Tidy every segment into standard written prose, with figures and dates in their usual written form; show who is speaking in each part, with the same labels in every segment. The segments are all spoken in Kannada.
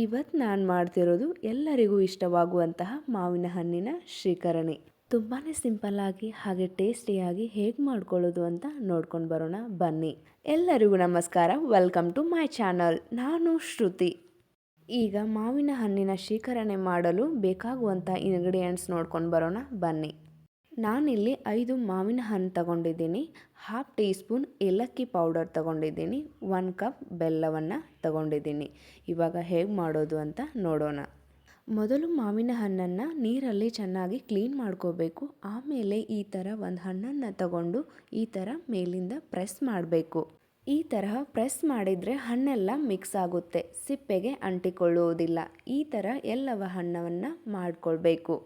Speaker 1: ಇವತ್ತು ನಾನು ಮಾಡ್ತಿರೋದು ಎಲ್ಲರಿಗೂ ಇಷ್ಟವಾಗುವಂತಹ ಮಾವಿನ ಹಣ್ಣಿನ ಶ್ರೀಕರಣಿ. ತುಂಬಾ ಸಿಂಪಲ್ಲಾಗಿ ಹಾಗೆ ಟೇಸ್ಟಿಯಾಗಿ ಹೇಗೆ ಮಾಡ್ಕೊಳ್ಳೋದು ಅಂತ ನೋಡ್ಕೊಂಡು ಬರೋಣ ಬನ್ನಿ. ಎಲ್ಲರಿಗೂ ನಮಸ್ಕಾರ, ವೆಲ್ಕಮ್ ಟು ಮೈ ಚಾನಲ್. ನಾನು ಶ್ರುತಿ. ಈಗ ಮಾವಿನ ಹಣ್ಣಿನ ಶ್ರೀಕರಣೆ ಮಾಡಲು ಬೇಕಾಗುವಂಥ ಇಂಗ್ರೀಡಿಯೆಂಟ್ಸ್ ನೋಡ್ಕೊಂಡು ಬರೋಣ ಬನ್ನಿ. ನಾನಿಲ್ಲಿ 5 ಮಾವಿನ ಹಣ್ಣು ತಗೊಂಡಿದ್ದೀನಿ, ½ ಟೀ ಸ್ಪೂನ್ ಏಲಕ್ಕಿ ಪೌಡರ್ ತಗೊಂಡಿದ್ದೀನಿ, 1 ಕಪ್ ಬೆಲ್ಲವನ್ನು ತಗೊಂಡಿದ್ದೀನಿ. ಇವಾಗ ಹೇಗೆ ಮಾಡೋದು ಅಂತ ನೋಡೋಣ. ಮೊದಲು ಮಾವಿನ ಹಣ್ಣನ್ನು ನೀರಲ್ಲಿ ಚೆನ್ನಾಗಿ ಕ್ಲೀನ್ ಮಾಡ್ಕೋಬೇಕು. ಆಮೇಲೆ ಈ ಥರ ಒಂದು ಹಣ್ಣನ್ನು ತಗೊಂಡು ಈ ಥರ ಮೇಲಿಂದ ಪ್ರೆಸ್ ಮಾಡಬೇಕು. ಈ ತರಹ ಪ್ರೆಸ್ ಮಾಡಿದರೆ ಹಣ್ಣೆಲ್ಲ ಮಿಕ್ಸ್ ಆಗುತ್ತೆ, ಸಿಪ್ಪೆಗೆ ಅಂಟಿಕೊಳ್ಳುವುದಿಲ್ಲ. ಈ ಥರ ಎಲ್ಲವ ಹಣ್ಣನ್ನು ಮಾಡಿಕೊಳ್ಬೇಕು.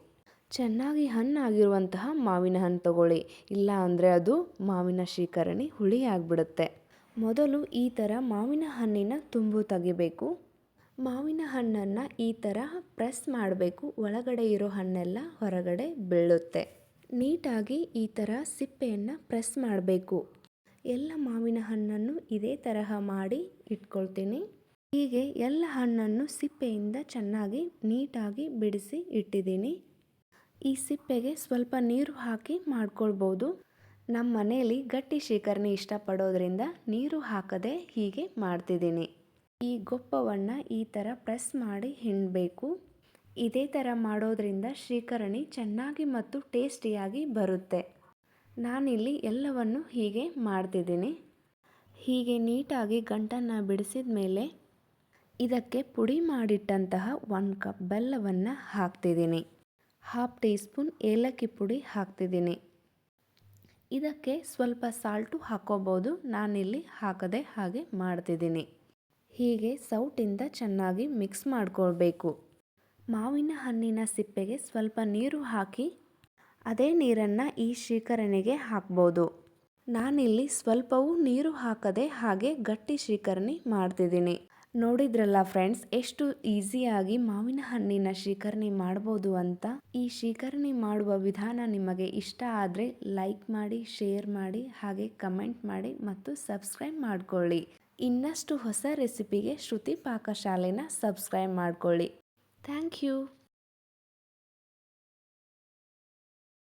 Speaker 1: ಚೆನ್ನಾಗಿ ಹಣ್ಣಾಗಿರುವಂತಹ ಮಾವಿನ ಹಣ್ಣು ತಗೊಳ್ಳಿ, ಇಲ್ಲ ಅಂದರೆ ಅದು ಮಾವಿನ ಶ್ರೀಕರಣಿ ಹುಳಿ ಆಗಿಬಿಡುತ್ತೆ. ಮೊದಲು ಈ ಥರ ಮಾವಿನ ಹಣ್ಣಿನ ತುಂಬು ತೆಗಿಬೇಕು. ಮಾವಿನ ಹಣ್ಣನ್ನು ಈ ಥರ ಪ್ರೆಸ್ ಮಾಡಬೇಕು, ಒಳಗಡೆ ಇರೋ ಹಣ್ಣೆಲ್ಲ ಹೊರಗಡೆ ಬೀಳುತ್ತೆ. ನೀಟಾಗಿ ಈ ಥರ ಸಿಪ್ಪೆಯನ್ನು ಪ್ರೆಸ್ ಮಾಡಬೇಕು. ಎಲ್ಲ ಮಾವಿನ ಹಣ್ಣನ್ನು ಇದೇ ತರಹ ಮಾಡಿ ಇಟ್ಕೊಳ್ತೀನಿ. ಹೀಗೆ ಎಲ್ಲ ಹಣ್ಣನ್ನು ಸಿಪ್ಪೆಯಿಂದ ಚೆನ್ನಾಗಿ ನೀಟಾಗಿ ಬಿಡಿಸಿ ಇಟ್ಟಿದ್ದೀನಿ. ಈ ಸಿಪ್ಪೆಗೆ ಸ್ವಲ್ಪ ನೀರು ಹಾಕಿ ಮಾಡ್ಕೊಳ್ಬೋದು. ನಮ್ಮ ಮನೆಯಲ್ಲಿ ಗಟ್ಟಿ ಶ್ರೀಕರಣಿ ಇಷ್ಟಪಡೋದ್ರಿಂದ ನೀರು ಹಾಕದೆ ಹೀಗೆ ಮಾಡ್ತಿದ್ದೀನಿ. ಈ ಗೊಪ್ಪವನ್ನು ಈ ಥರ ಪ್ರೆಸ್ ಮಾಡಿ ಹಿಂಡಬೇಕು. ಇದೇ ಥರ ಮಾಡೋದ್ರಿಂದ ಶ್ರೀಕರಣಿ ಚೆನ್ನಾಗಿ ಮತ್ತು ಟೇಸ್ಟಿಯಾಗಿ ಬರುತ್ತೆ. ನಾನಿಲ್ಲಿ ಎಲ್ಲವನ್ನು ಹೀಗೆ ಮಾಡ್ತಿದ್ದೀನಿ. ಹೀಗೆ ನೀಟಾಗಿ ಗಂಟನ್ನು ಬಿಡಿಸಿದ ಮೇಲೆ ಇದಕ್ಕೆ ಪುಡಿ ಮಾಡಿಟ್ಟಂತಹ 1 ಕಪ್ ಬೆಲ್ಲವನ್ನು ಹಾಕ್ತಿದ್ದೀನಿ. ½ ಟೀ ಸ್ಪೂನ್ ಏಲಕ್ಕಿ ಪುಡಿ ಹಾಕ್ತಿದ್ದೀನಿ. ಇದಕ್ಕೆ ಸ್ವಲ್ಪ ಸಾಲ್ಟು ಹಾಕೋಬೋದು, ನಾನಿಲ್ಲಿ ಹಾಕದೆ ಹಾಗೆ ಮಾಡ್ತಿದ್ದೀನಿ. ಹೀಗೆ ಸೌಟಿಂದ ಚೆನ್ನಾಗಿ ಮಿಕ್ಸ್ ಮಾಡ್ಕೊಳ್ಬೇಕು. ಮಾವಿನ ಹಣ್ಣಿನ ಸಿಪ್ಪೆಗೆ ಸ್ವಲ್ಪ ನೀರು ಹಾಕಿ ಅದೇ ನೀರನ್ನು ಈ ಶ್ರೀಕರಣಿಗೆ ಹಾಕ್ಬೋದು. ನಾನಿಲ್ಲಿ ಸ್ವಲ್ಪವೂ ನೀರು ಹಾಕದೆ ಹಾಗೆ ಗಟ್ಟಿ ಶ್ರೀಕರಣಿ ಮಾಡ್ತಿದ್ದೀನಿ. ನೋಡಿದ್ರಲ್ಲ ಫ್ರೆಂಡ್ಸ್, ಎಷ್ಟು ಈಸಿಯಾಗಿ ಮಾವಿನ ಹಣ್ಣಿನ ಶ್ರೀಕರಣಿ ಮಾಡ್ಬೋದು ಅಂತ. ಈ ಶ್ರೀಕರಣಿ ಮಾಡುವ ವಿಧಾನ ನಿಮಗೆ ಇಷ್ಟ ಆದರೆ ಲೈಕ್ ಮಾಡಿ, ಶೇರ್ ಮಾಡಿ, ಹಾಗೆ ಕಮೆಂಟ್ ಮಾಡಿ ಮತ್ತು ಸಬ್ಸ್ಕ್ರೈಬ್ ಮಾಡ್ಕೊಳ್ಳಿ. ಇನ್ನಷ್ಟು ಹೊಸ ರೆಸಿಪಿಗೆ ಶ್ರುತಿ ಪಾಕಶಾಲೆನ ಸಬ್ಸ್ಕ್ರೈಬ್ ಮಾಡ್ಕೊಳ್ಳಿ. Thank you.